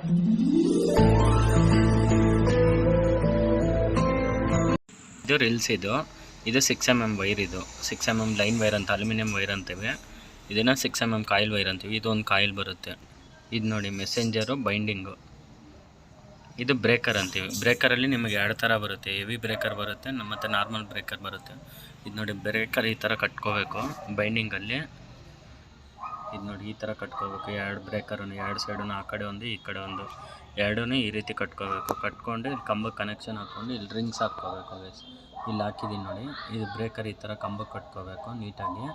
ಇದು ರಿಲ್ಸ್ ಇದು 6 mm wire. ಇದು 6 mm ಲೈನ್ ವೈರ್ ಅಂತ ಅಲ್ಯೂಮಿನಿಯಂ ವೈರ್ ಅಂತೀವಿ. ಇದನ್ನು 6 mm ಕಾಯಿಲ್ ವೈರ್ ಅಂತೀವಿ. ಇದು ಒಂದು ಕಾಯಿಲ್ ಬರುತ್ತೆ. ಇದು ನೋಡಿ ಮೆಸೆಂಜರು, ಬೈಂಡಿಂಗು. ಇದು ಬ್ರೇಕರ್ ಅಂತೀವಿ. ಬ್ರೇಕರಲ್ಲಿ ನಿಮಗೆ 2 ಥರ ಬರುತ್ತೆ. ಹೆವಿ ಬ್ರೇಕರ್ ಬರುತ್ತೆ ಮತ್ತು ನಾರ್ಮಲ್ ಬ್ರೇಕರ್ ಬರುತ್ತೆ. ಇದು ನೋಡಿ ಬ್ರೇಕರ್ ಈ ಥರ ಕಟ್ಕೋಬೇಕು ಬೈಂಡಿಂಗಲ್ಲಿ. ಇದು ನೋಡಿ ಈ ಥರ ಕಟ್ಕೋಬೇಕು. 2 ಬ್ರೇಕರನ್ನು 2 ಸೈಡನ್ನು, ಆ ಕಡೆ ಒಂದು ಈ ಕಡೆ ಒಂದು, ಎರಡೂ ಈ ರೀತಿ ಕಟ್ಕೋಬೇಕು. ಕಟ್ಕೊಂಡು ಇಲ್ಲಿ ಕಂಬಕ್ಕೆ ಕನೆಕ್ಷನ್ ಹಾಕ್ಕೊಂಡು ಇಲ್ಲಿ ರಿಂಗ್ಸ್ ಹಾಕ್ಕೋಬೇಕು. ಇಲ್ಲಿ ಹಾಕಿದ್ದೀನಿ ನೋಡಿ. ಇದು ಬ್ರೇಕರ್ ಈ ಥರ ಕಂಬಕ್ಕೆ ಕಟ್ಕೋಬೇಕು ನೀಟಾಗಿ.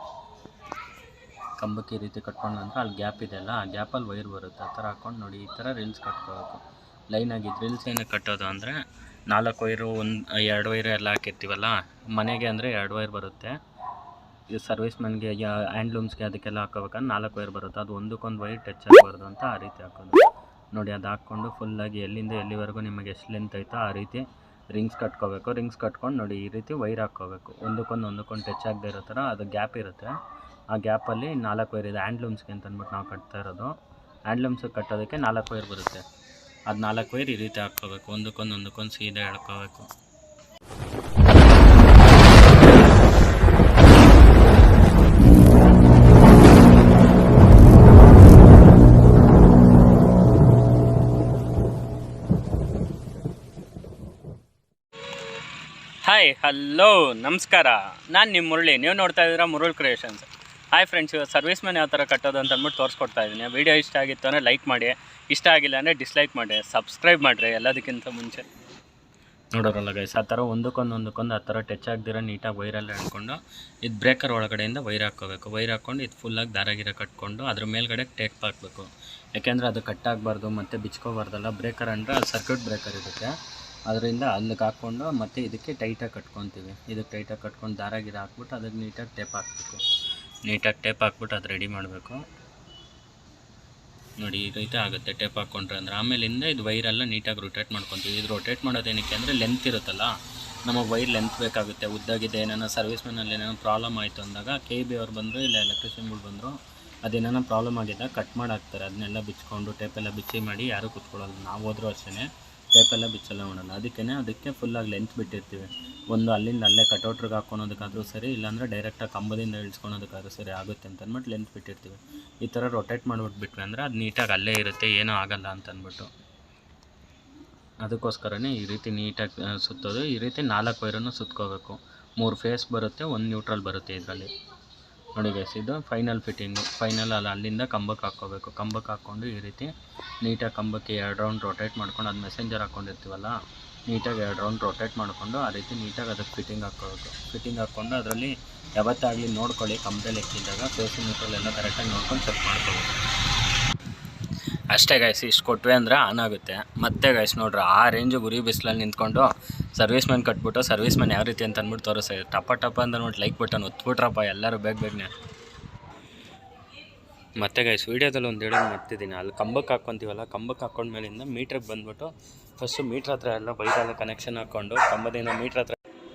ಕಂಬಕ್ಕೆ ಈ ರೀತಿ ಕಟ್ಕೊಂಡು ನಂತರ ಅಲ್ಲಿ ಗ್ಯಾಪ್ ಇದೆಯಲ್ಲ, ಆ ಗ್ಯಾಪಲ್ಲಿ ವೈರ್ ಬರುತ್ತೆ. ಆ ಥರ ಹಾಕ್ಕೊಂಡು ನೋಡಿ ಈ ಥರ ರಿಲ್ಸ್ ಕಟ್ಕೋಬೇಕು ಲೈನಾಗಿ. ರಿಲ್ಸ್ ಏನಕ್ಕೆ ಕಟ್ಟೋದು ಅಂದರೆ 4 ವೈರು, 2 ವೈರು ಎಲ್ಲ ಹಾಕಿರ್ತೀವಲ್ಲ ಮನೆಗೆ ಅಂದರೆ 2 ವೈರ್ ಬರುತ್ತೆ. ಇದು ಸರ್ವಿಸ್ಮನ್ಗೆ ಹ್ಯಾಂಡ್ಲೂಮ್ಸ್ಗೆ ಅದಕ್ಕೆಲ್ಲ ಹಾಕೋಬೇಕಂದ್ರೆ 4 ವೈರ್ ಬರುತ್ತೆ. ಅದು ಒಂದಕ್ಕೊಂದು ವೈರ್ ಟಚ್ ಆಗಬಾರ್ದು ಅಂತ ಆ ರೀತಿ ಹಾಕೋದು ನೋಡಿ. ಅದು ಹಾಕ್ಕೊಂಡು ಫುಲ್ಲಾಗಿ ಎಲ್ಲಿಂದ ಎಲ್ಲಿವರೆಗೂ ನಿಮಗೆ ಎಷ್ಟು ಲೆಂತ್ ಆಯಿತೋ ಆ ರೀತಿ ರಿಂಗ್ಸ್ ಕಟ್ಕೋಬೇಕು. ರಿಂಗ್ಸ್ ಕಟ್ಕೊಂಡು ನೋಡಿ ಈ ರೀತಿ ವೈರ್ ಹಾಕ್ಕೋಬೇಕು. ಒಂದಕ್ಕೊಂದು ಟಚ್ ಆಗದೆ ಇರೋ ಥರ ಅದು ಗ್ಯಾಪ್ ಇರುತ್ತೆ. ಆ ಗ್ಯಾಪಲ್ಲಿ 4 ವೈರ್ ಇದೆ. ಹ್ಯಾಂಡ್ಲೂಮ್ಸ್ಗೆ ಅಂತ ಅಂದ್ಬಿಟ್ಟು ನಾವು ಕಟ್ತಾ ಇರೋದು. ಹ್ಯಾಂಡ್ಲೂಮ್ಸ್ಗೆ ಕಟ್ಟೋದಕ್ಕೆ 4 ವೈರ್ ಬರುತ್ತೆ. ಅದು 4 ವೈರ್ ಈ ರೀತಿ ಹಾಕ್ಕೋಬೇಕು. ಒಂದಕ್ಕೊಂದು ಸೀದಾ ಎಳ್ಕೋಬೇಕು. ಹಾಯ್, ಹಲೋ, ನಮಸ್ಕಾರ. ನಾನು ನಿಮ್ಮ ಮುರಳಿ. ನೀವು ನೋಡ್ತಾ ಇದ್ದೀರಾ ಮುರುಳ್ ಕ್ರಿಯೇಷನ್ಸ್. ಹಾಯ್ ಫ್ರೆಂಡ್ಸ್, ಇವತ್ತು ಸರ್ವಿಸ್ಮನ್ ಯಾವ ಥರ ಕಟ್ಟೋದು ಅಂತ ಅಂದ್ಬಿಟ್ಟು ತೋರಿಸ್ಕೊಡ್ತಾ ಇದ್ದೀನಿ. ವೀಡಿಯೋ ಇಷ್ಟ ಆಗಿತ್ತು ಅಂದರೆ ಲೈಕ್ ಮಾಡಿ, ಇಷ್ಟ ಆಗಿಲ್ಲ ಅಂದರೆ ಡಿಸ್ಲೈಕ್ ಮಾಡಿ, ಸಬ್ಸ್ಕ್ರೈಬ್ ಮಾಡಿರಿ ಎಲ್ಲದಕ್ಕಿಂತ ಮುಂಚೆ. ನೋಡೋರಲ್ಲ ಗೈಸ್, ಆ ಥರ ಒಂದಕ್ಕೊಂದು ಆ ಥರ ಟಚ್ ಆಗದಿರೋ ನೀಟಾಗಿ ವೈರಲ್ಲಿ ಹೇಳ್ಕೊಂಡು ಇದು ಬ್ರೇಕರ್ ಒಳಗಡೆಯಿಂದ ವೈರ್ ಹಾಕ್ಕೋಬೇಕು. ವೈರ್ ಹಾಕ್ಕೊಂಡು ಇದು ಫುಲ್ಲಾಗಿ ದಾರಾಗಿರ ಕಟ್ಕೊಂಡು ಅದ್ರ ಮೇಲ್ಗಡೆ ಟೇಪ್ ಹಾಕಬೇಕು. ಯಾಕೆಂದರೆ ಅದು ಕಟ್ಟಾಗಬಾರ್ದು ಮತ್ತು ಬಿಚ್ಕೋಬಾರ್ದಲ್ಲ. ಬ್ರೇಕರ್ ಅಂದರೆ ಅದು ಸರ್ಕ್ಯೂಟ್ ಬ್ರೇಕರ್ ಇರುತ್ತೆ. ಅದರಿಂದ ಅಲ್ಲಿಗೆ ಹಾಕ್ಕೊಂಡು ಮತ್ತು ಇದಕ್ಕೆ ಟೈಟಾಗಿ ಕಟ್ಕೊತೀವಿ. ಇದಕ್ಕೆ ಟೈಟಾಗಿ ಕಟ್ಕೊಂಡು ದಾರಾಗಿರ ಹಾಕ್ಬಿಟ್ಟು ಅದಕ್ಕೆ ನೀಟಾಗಿ ಟೇಪ್ ಹಾಕಬೇಕು. ನೀಟಾಗಿ ಟೇಪ್ ಹಾಕ್ಬಿಟ್ಟು ಅದು ರೆಡಿ ಮಾಡಬೇಕು. ನೋಡಿ ಈ ರೀತಿ ಆಗುತ್ತೆ ಟೇಪ್ ಹಾಕ್ಕೊಂಡ್ರೆ ಅಂದರೆ. ಆಮೇಲಿಂದ ಇದು ವೈರೆಲ್ಲ ನೀಟಾಗಿ ರೊಟೇಟ್ ಮಾಡ್ಕೊತೀವಿ. ಇದು ರೊಟೇಟ್ ಮಾಡೋದೇನಕ್ಕೆ ಅಂದರೆ ಲೆಂತ್ ಇರುತ್ತಲ್ಲ, ನಮಗೆ ವೈರ್ ಲೆಂತ್ ಬೇಕಾಗುತ್ತೆ. ಉದ್ದಾಗಿದೆ ಏನಾರ ಸರ್ವಿಸ್ಮನಲ್ಲಿ ಏನಾರ ಪ್ರಾಬ್ಲಮ್ ಆಯಿತು ಅಂದಾಗ KB ಅವ್ರು ಬಂದರು ಇಲ್ಲ ಎಲೆಕ್ಟ್ರಿಷಿಯನ್ಗಳು ಬಂದರು, ಅದೇನೋ ಪ್ರಾಬ್ಲಮ್ ಆಗಿದೆ ಕಟ್ ಮಾಡಿ ಹಾಕ್ತಾರೆ. ಅದನ್ನೆಲ್ಲ ಬಿಚ್ಕೊಂಡು ಟೇಪೆಲ್ಲ ಬಿಚ್ಚಿ ಮಾಡಿ ಯಾರೂ ಕೂತ್ಕೊಳ್ಳಲ್ಲ. ನಾವು ಹೋದ್ರೂ ಅಷ್ಟೇ ಟೇಪೆಲ್ಲ ಬಿಚ್ಚೆಲ್ಲ ಮಾಡೋಲ್ಲ. ಅದಕ್ಕೆ ಫುಲ್ಲಾಗಿ ಲೆಂತ್ ಬಿಟ್ಟಿರ್ತೀವಿ. ಒಂದು ಅಲ್ಲಿಂದ ಅಲ್ಲೇ ಕಟೌಟ್ರಿಗೆ ಹಾಕ್ಕೊಳೋದಕ್ಕಾದರೂ ಸರಿ, ಇಲ್ಲಾಂದರೆ ಡೈರೆಕ್ಟಾಗಿ ಕಂಬದಿಂದ ಇಳಿಸ್ಕೊಳೋದಕ್ಕಾದ್ರೂ ಸರಿ ಆಗುತ್ತೆ ಅಂತ ಅಂದ್ಬಿಟ್ಟು ಲೆಂತ್ ಬಿಟ್ಟಿರ್ತೀವಿ. ಈ ಥರ ರೊಟೇಟ್ ಮಾಡಿಬಿಟ್ಬಿಟ್ವಿ ಅಂದರೆ ಅದು ನೀಟಾಗಿ ಅಲ್ಲೇ ಇರುತ್ತೆ, ಏನೂ ಆಗೋಲ್ಲ ಅಂತಂದ್ಬಿಟ್ಟು. ಅದಕ್ಕೋಸ್ಕರನೇ ಈ ರೀತಿ ನೀಟಾಗಿ ಸುತ್ತೋದು. ಈ ರೀತಿ 4 ವೈರನ್ನು ಸುತ್ಕೋಬೇಕು. 3 ಫೇಸ್ ಬರುತ್ತೆ, 1 ನ್ಯೂಟ್ರಲ್ ಬರುತ್ತೆ ಇದರಲ್ಲಿ. ನೋಡಿ ಗೈಸ್, ಇದು ಫೈನಲ್ ಫಿಟ್ಟಿಂಗು. ಫೈನಲ್ ಅಲ್ಲಿಂದ ಕಂಬಕ್ಕೆ ಹಾಕ್ಕೋಬೇಕು. ಕಂಬಕ್ಕೆ ಹಾಕ್ಕೊಂಡು ಈ ರೀತಿ ನೀಟಾಗಿ ಕಂಬಕ್ಕೆ 2 ರೌಂಡ್ ರೊಟೇಟ್ ಮಾಡ್ಕೊಂಡು, ಅದು ಮೆಸೆಂಜರ್ ಹಾಕ್ಕೊಂಡಿರ್ತೀವಲ್ಲ, ನೀಟಾಗಿ 2 ರೌಂಡ್ ರೊಟೇಟ್ ಮಾಡಿಕೊಂಡು ಆ ರೀತಿ ನೀಟಾಗಿ ಅದಕ್ಕೆ ಫಿಟ್ಟಿಂಗ್ ಹಾಕ್ಕೋಬೇಕು. ಫಿಟ್ಟಿಂಗ್ ಹಾಕ್ಕೊಂಡು ಅದರಲ್ಲಿ ಯಾವತ್ತಾಗಲಿ ನೋಡ್ಕೊಳ್ಳಿ, ಕಂಬದಲ್ಲಿ ಎಕ್ಕಿದ್ದಾಗ ಫೇಸ್ ನ್ಯೂಟ್ರಲ್ ಎಲ್ಲ ಕರೆಕ್ಟಾಗಿ ನೋಡ್ಕೊಂಡು ಚೆಕ್ ಮಾಡ್ಕೋಬೇಕು. ಅಷ್ಟೇ ಗೈಸ್, ಇಷ್ಟು ಕೊಟ್ವಿ ಅಂದರೆ ಆನ್ ಆಗುತ್ತೆ. ಮತ್ತೆ ಗೈಸ್ ನೋಡ್ರಿ, ಆ ರೇಂಜು ಗುರಿ ಬಿಸಿಲಲ್ಲಿ ನಿಂತ್ಕೊಂಡು ಸರ್ವಿಸ್ಮನ್ ಕಟ್ಬಿಟ್ಟು ಸರ್ವಿಸ್ಮನ್ ಯಾವ ರೀತಿ ಅಂತ ಅಂದ್ಬಿಟ್ಟು ತೋರಿಸ್ತಾ ಟಪ ಅಂತ ನೋಡಿ ಲೈಕ್ ಬಟನ್ ಒತ್ಬಿಟ್ರಪ್ಪ ಎಲ್ಲರೂ ಬೇಗನೆ. ಮತ್ತೆ ಗೈಸ್ ವೀಡಿಯೋದಲ್ಲಿ ಒಂದು ಹೇಳೋದು ಮಾಡ್ತಿದ್ದೀನಿ. ಅಲ್ಲಿ ಕಂಬಕ್ಕೆ ಹಾಕ್ಕೊತೀವಲ್ಲ, ಕಂಬಕ್ಕೆ ಹಾಕ್ಕೊಂಡ್ಮೇಲಿಂದ ಮೀಟ್ರಿಗೆ ಬಂದುಬಿಟ್ಟು ಫಸ್ಟು ಮೀಟ್ರ್ ಹತ್ರ ಎಲ್ಲ ವೈರೆಲ್ಲ ಕನೆಕ್ಷನ್ ಹಾಕ್ಕೊಂಡು ಕಂಬದಿಂದ ಮೀಟ್ರ್ ಹತ್ರ,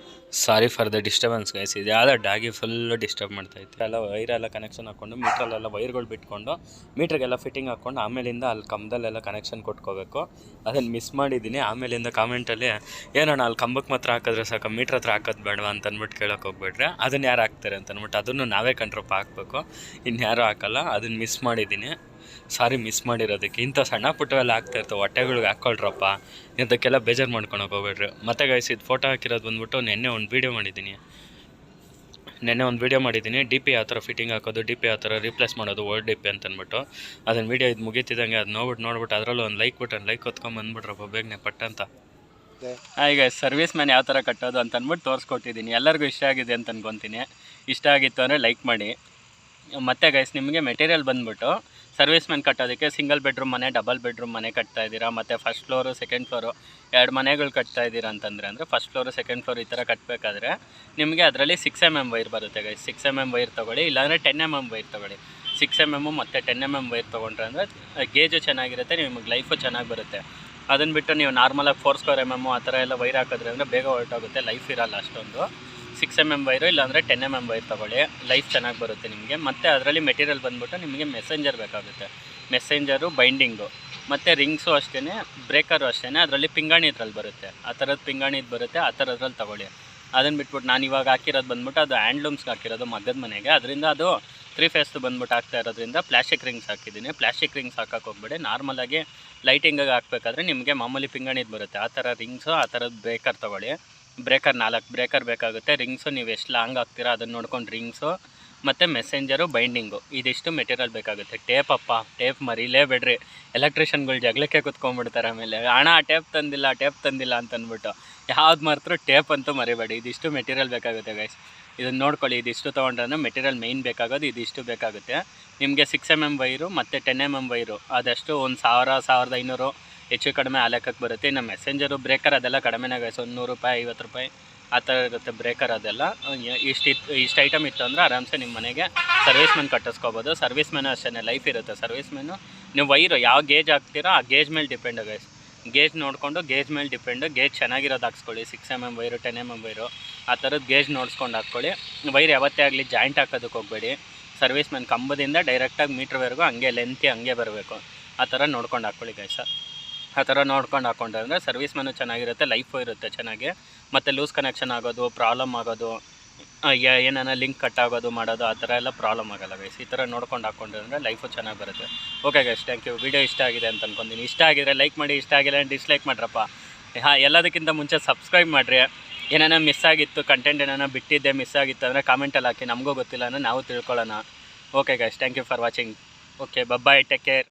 sorry for the disturbance guys, ಇದು ಯಾವುದೋ ಡಾಗಿ ಫುಲ್ಲು ಡಿಸ್ಟರ್ಬ್ ಮಾಡ್ತಾಯಿತ್ತು. ಎಲ್ಲ ವೈರೆಲ್ಲ ಕನೆಕ್ಷನ್ ಹಾಕ್ಕೊಂಡು ಮೀಟ್ರಲ್ಲೆಲ್ಲ ವೈರ್ಗಳು ಬಿಟ್ಕೊಂಡು ಮೀಟ್ರಿಗೆಲ್ಲ ಫಿಟ್ಟಿಂಗ್ ಹಾಕ್ಕೊಂಡು ಆಮೇಲಿಂದ ಅಲ್ಲಿ ಕಂಬದಲ್ಲೆಲ್ಲ ಕನೆಕ್ಷನ್ ಕೊಟ್ಕೋಬೇಕು. ಅದನ್ನು ಮಿಸ್ ಮಾಡಿದ್ದೀನಿ. ಆಮೇಲಿಂದ ಕಾಮೆಂಟಲ್ಲಿ ಏನೋಣ ಅಲ್ಲಿ ಕಂಬಕ್ಕೆ ಮಾತ್ರ ಹಾಕಿದ್ರೆ ಸಾಕು, ಮೀಟ್ರ್ ಹತ್ರ ಹಾಕೋದು ಬೇಡವಾ ಅಂತ ಅಂದ್ಬಿಟ್ಟು ಕೇಳೋಕೆ ಹೋಗ್ಬೇಡ್ರೆ, ಅದನ್ನು ಯಾರು ಹಾಕ್ತಾರೆ ಅಂತ ಅಂದ್ಬಿಟ್ಟು ಅದನ್ನು ನಾವೇ ಕಂಟ್ರೋಪ್ ಹಾಕಬೇಕು, ಇನ್ಯಾರೂ ಹಾಕೋಲ್ಲ. ಅದನ್ನು ಮಿಸ್ ಮಾಡಿದ್ದೀನಿ, ಸಾರಿ ಮಿಸ್ ಮಾಡಿರೋದಕ್ಕೆ. ಇಂಥ ಸಣ್ಣ ಪುಟ್ಟವೆಲ್ಲ ಆಗ್ತಾಯಿರ್ತವೆ, ಹೊಟ್ಟೆಗಳಿಗೆ ಹಾಕ್ಕೊಳ್ರಪ್ಪ, ಇಂಥಕ್ಕೆಲ್ಲ ಬೇಜಾರು ಮಾಡ್ಕೊಳಕ್ಕೆ ಹೋಗ್ಬೇಡ್ರಿ. ಮತ್ತೆ ಗೈಸ್, ಇದು ಫೋಟೋ ಹಾಕಿರೋದು ಬಂದ್ಬಿಟ್ಟು ನೆನ್ನೆ ಒಂದು ವೀಡಿಯೋ ಮಾಡಿದ್ದೀನಿ. DP ಯಾವ ಥರ ಫಿಟ್ಟಿಂಗ್ ಹಾಕೋದು, DP ಯಾವ ಥರ ರಿಪ್ಲೇಸ್ ಮಾಡೋದು, ಓಲ್ಡ್ DP ಅಂತ ಅಂದ್ಬಿಟ್ಟು. ಅದನ್ನು ವೀಡಿಯೋ ಇದು ಮುಗೀತಿದ್ದಂಗೆ ಅದು ನೋಡ್ಬಿಟ್ಟು ಅದರಲ್ಲೂ ಒಂದು ಲೈಕ್ ಹೊತ್ಕೊಂಬಂದ್ಬಿಟ್ರಪ್ಪ ಬೇಗನೆ ಪಟ್ಟಂತ. ಈಗ ಸರ್ವಿಸ್ಮನ್ ಯಾವ ಥರ ಕಟ್ಟೋದು ಅಂತ ಅಂದ್ಬಿಟ್ಟು ತೋರಿಸ್ಕೊಟ್ಟಿದ್ದೀನಿ. ಎಲ್ಲರಿಗೂ ಇಷ್ಟ ಆಗಿದೆ ಅಂತ ಅನ್ಕೊತೀನಿ. ಇಷ್ಟ ಆಗಿತ್ತು ಅಂದರೆ ಲೈಕ್ ಮಾಡಿ. ಮತ್ತು ಗೈಸ್, ನಿಮಗೆ ಮೆಟೀರಿಯಲ್ ಬಂದ್ಬಿಟ್ಟು ಸರ್ವಿಸ್ಮನ್ ಕಟ್ಟೋದಕ್ಕೆ ಸಿಂಗಲ್ ಬೆಡ್ರೂಮ್ ಮನೆ, ಡಬಲ್ ಬೆಡ್ರೂಮ್ ಮನೆ ಕಟ್ತಾ ಇದ್ದೀರಾ, ಮತ್ತು ಫಸ್ಟ್ ಫ್ಲೋರು ಸೆಕೆಂಡ್ ಫ್ಲೋರು 2 ಮನೆಗಳು ಕಟ್ತಾ ಇದ್ದೀರಾ ಅಂದರೆ ಫಸ್ಟ್ ಫ್ಲೋರು ಸೆಕೆಂಡ್ ಫ್ಲೋರ್ ಈ ಥರ ಕಟ್ಟಬೇಕಾದ್ರೆ ನಿಮಗೆ ಅದರಲ್ಲಿ 6 mm ವೈರ್ ಬರುತ್ತೆ ಗೈಸ್. 6 mm ವೈರ್ ತೊಗೊಳ್ಳಿ, ಇಲ್ಲಾಂದರೆ 10 mm ವೈರ್ ತೊಗೊಳ್ಳಿ. 6 mm ಮತ್ತು 10 mm ವೈರ್ ತೊಗೊಂಡ್ರೆ ಅಂದರೆ ಗೇಜು ಚೆನ್ನಾಗಿರುತ್ತೆ, ನಿಮಗೆ ಲೈಫು ಚೆನ್ನಾಗಿ ಬರುತ್ತೆ. ಅದನ್ನು ಬಿಟ್ಟು ನೀವು ನಾರ್ಮಲಾಗಿ 4² mm ಆ ಥರ ಎಲ್ಲ ವೈರ್ ಹಾಕಿದ್ರೆ ಅಂದರೆ ಬೇಗ ಹೊರಟೋಗುತ್ತೆ, ಲೈಫ್ ಇರೋಲ್ಲ ಅಷ್ಟೊಂದು. 6 mm ವೈರು ಇಲ್ಲಾಂದರೆ 10 mm ವೈರ್ ತೊಗೊಳ್ಳಿ, ಲೈಫ್ ಚೆನ್ನಾಗಿ ಬರುತ್ತೆ ನಿಮಗೆ. ಮತ್ತು ಅದರಲ್ಲಿ ಮೆಟೀರಿಯಲ್ ಬಂದ್ಬಿಟ್ಟು ನಿಮಗೆ ಮೆಸೆಂಜರ್ ಬೇಕಾಗುತ್ತೆ. ಮೆಸೆಂಜರು, ಬೈಂಡಿಂಗು ಮತ್ತು ರಿಂಗ್ಸು ಅಷ್ಟೇ, ಬ್ರೇಕರು ಅಷ್ಟೇ, ಅದರಲ್ಲಿ ಪಿಂಗಾಣಿ ಇದ್ರಲ್ಲಿ ಬರುತ್ತೆ, ಆ ಥರದ್ದು ಪಿಂಗಾಣಿದು ಬರುತ್ತೆ, ಆ ಥರದ್ರಲ್ಲಿ ತೊಗೊಳ್ಳಿ. ಅದನ್ನು ಬಿಟ್ಬಿಟ್ಟು ನಾನು ಇವಾಗ ಹಾಕಿರೋದು ಬಂದ್ಬಿಟ್ಟು ಅದು ಹ್ಯಾಂಡ್ಲೂಮ್ಸ್ಗೆ ಹಾಕಿರೋದು ಮಗ್ಗದ ಮನೆಗೆ, ಅದರಿಂದ ಅದು 3 ಫೇಸ್ದು ಬಂದ್ಬಿಟ್ಟು ಹಾಕ್ತಾ ಇರೋದ್ರಿಂದ ಪ್ಲಾಸ್ಟಿಕ್ ರಿಂಗ್ಸ್ ಹಾಕಿದ್ದೀನಿ. ಪ್ಲಾಸ್ಟಿಕ್ ರಿಂಗ್ಸ್ ಹಾಕಕ್ಕೆ ಹೋಗ್ಬೇಡಿ, ನಾರ್ಮಲಾಗಿ ಲೈಟಿಂಗಿಗೆ ಹಾಕ್ಬೇಕಾದ್ರೆ ನಿಮಗೆ ಮಾಮೂಲಿ ಪಿಂಗಾಣಿದು ಬರುತ್ತೆ ಆ ಥರ ರಿಂಗ್ಸು, ಆ ಥರದ್ದು ಬ್ರೇಕರ್ ತೊಗೊಳ್ಳಿ. ಬ್ರೇಕರ್ 4 ಬ್ರೇಕರ್ ಬೇಕಾಗುತ್ತೆ. ರಿಂಗ್ಸು ನೀವು ಎಷ್ಟು ಲಾಂಗ್ ಹಾಕ್ತೀರಾ ಅದನ್ನು ನೋಡ್ಕೊಂಡು ರಿಂಗ್ಸು, ಮತ್ತು ಮೆಸೆಂಜರು, ಬೈಂಡಿಂಗು, ಇದಿಷ್ಟು ಮೆಟೀರಿಯಲ್ ಬೇಕಾಗುತ್ತೆ. ಟೇಪ್ ಮರಿಲೇಬೇಡ್ರಿ, ಎಲೆಕ್ಟ್ರಿಷಿಯನ್ಗಳು ಜಗಳಕ್ಕೆ ಕುತ್ಕೊಂಡ್ಬಿಡ್ತಾರೆ ಆಮೇಲೆ, ಹಣ ಟೇಪ್ ತಂದಿಲ್ಲ ಅಂತ ಅಂದ್ಬಿಟ್ಟು. ಯಾವ್ದು ಮಾತ್ರ ಟೇಪ್ ಅಂತೂ ಮರಿಬೇಡಿ. ಇದಿಷ್ಟು ಮೆಟೀರಿಯಲ್ ಬೇಕಾಗುತ್ತೆ ಗೈಸ್, ಇದನ್ನು ನೋಡ್ಕೊಳ್ಳಿ. ಇದಿಷ್ಟು ತೊಗೊಂಡ್ರೆ ಮೆಟೀರಿಯಲ್ ಮೇಯ್ನ್ ಬೇಕಾಗೋದು ಇದಿಷ್ಟು ಬೇಕಾಗುತ್ತೆ ನಿಮಗೆ. 6mm ವೈರು ಮತ್ತು 10mm ವೈರು ಅದಷ್ಟು ಒಂದು 1000-1500 ಹೆಚ್ಚು ಕಡಿಮೆ ಆ ಲೆಕ್ಕಕ್ಕೆ ಬರುತ್ತೆ. ಇನ್ನು ಮೆಸೆಂಜರು, ಬ್ರೇಕರ್ ಅದೆಲ್ಲ ಕಡಿಮೆನೇ ಗೈಸ್, ಒಂದು 100 ರೂಪಾಯಿ 50 ರೂಪಾಯಿ ಆ ಥರ ಇರುತ್ತೆ ಬ್ರೇಕರ್. ಅದೆಲ್ಲ ಇಷ್ಟು ಐಟಮ್ ಇತ್ತು ಅಂದರೆ ಆರಾಮ್ಸೆ ನಿಮ್ಮ ಮನೆಗೆ ಸರ್ವಿಸ್ಮೆನ್ ಕಟ್ಟಿಸ್ಕೋಬೋದು. ಸರ್ವಿಸ್ಮೆನ್ ಅಷ್ಟೇ, ಲೈಫ್ ಇರುತ್ತೆ ಸರ್ವಿಸ್ಮೆನ್ನು. ನೀವು ವೈರು ಯಾವ ಗೇಜ್ ಹಾಕ್ತೀರೋ ಆ ಗೇಜ್ ಮೇಲೆ ಡಿಪೆಂಡ್ ಗೈಸ್. ಗೇಜ್ ನೋಡಿಕೊಂಡು ಗೇಜ್ ಮೇಲೆ ಡಿಪೆಂಡು. ಗೇಜ್ ಚೆನ್ನಾಗಿರೋದು ಹಾಕ್ಸ್ಕೊಳ್ಳಿ, 6mm ವೈರು 10mm ವೈರು ಆ ಥರದ್ದು ಗೇಜ್ ನೋಡ್ಸ್ಕೊಂಡು ಹಾಕ್ಕೊಳ್ಳಿ. ವೈರ್ ಯಾವತ್ತೇ ಆಗಲಿ ಜಾಯಿಂಟ್ ಹಾಕೋದಕ್ಕೆ ಹೋಗಬೇಡಿ. ಸರ್ವಿಸ್ಮೆನ್ ಕಂಬದಿಂದ ಡೈರೆಕ್ಟಾಗಿ ಮೀಟ್ರ್ವರೆಗೂ ಹಂಗೆ ಲೆಂತಿ ಹಂಗೆ ಬರಬೇಕು, ಆ ಥರ ನೋಡ್ಕೊಂಡು ಹಾಕ್ಕೊಳ್ಳಿ ಗೈಸ. ಆ ಥರ ನೋಡ್ಕೊಂಡು ಹಾಕ್ಕೊಂಡ್ರೆ ಸರ್ವಿಸ್ಮೆನು ಚೆನ್ನಾಗಿರುತ್ತೆ, ಲೈಫು ಇರುತ್ತೆ ಚೆನ್ನಾಗಿ. ಮತ್ತು ಲೂಸ್ ಕನೆಕ್ಷನ್ ಆಗೋದು, ಪ್ರಾಬ್ಲಮ್ ಆಗೋದು, ಏನಾನ ಲಿಂಕ್ ಕಟ್ ಆಗೋದು ಮಾಡೋದು ಆ ಥರ ಎಲ್ಲ ಪ್ರಾಬ್ಲಮ್ ಆಗೋಲ್ಲ ಗೈಸ್. ಈ ಥರ ನೋಡ್ಕೊಂಡು ಹಾಕ್ಕೊಂಡ್ರೆ ಲೈಫು ಚೆನ್ನಾಗಿ ಬರುತ್ತೆ. Okay guys, thank you. Video ಇಷ್ಟ ಆಗಿದೆ ಅಂತ ಅಂದ್ಕೊಂತೀನಿ. ಇಷ್ಟ ಆಗಿದ್ರೆ ಲೈಕ್ ಮಾಡಿ, ಇಷ್ಟ ಆಗಿಲ್ಲ ಡಿಸ್ಲೈಕ್ ಮಾಡ್ರಪ್ಪ. ಎಲ್ಲದಕ್ಕಿಂತ ಮುಂಚೆ ಸಬ್ಸ್ಕ್ರೈಬ್ ಮಾಡಿರಿ. ಏನಾನ ಮಿಸ್ ಆಗಿತ್ತು, ಕಂಟೆಂಟ್ ಏನಾನ ಬಿಟ್ಟಿದ್ದೆ ಮಿಸ್ ಆಗಿತ್ತು ಅಂದರೆ ಕಾಮೆಂಟಲ್ಲಿ ಹಾಕಿ, ನಮಗೂ ಗೊತ್ತಿಲ್ಲ ಅಂದರೆ ನಾವು ತಿಳ್ಕೊಳ್ಳೋಣ. Okay guys, thank you for watching. Okay, bye, take care.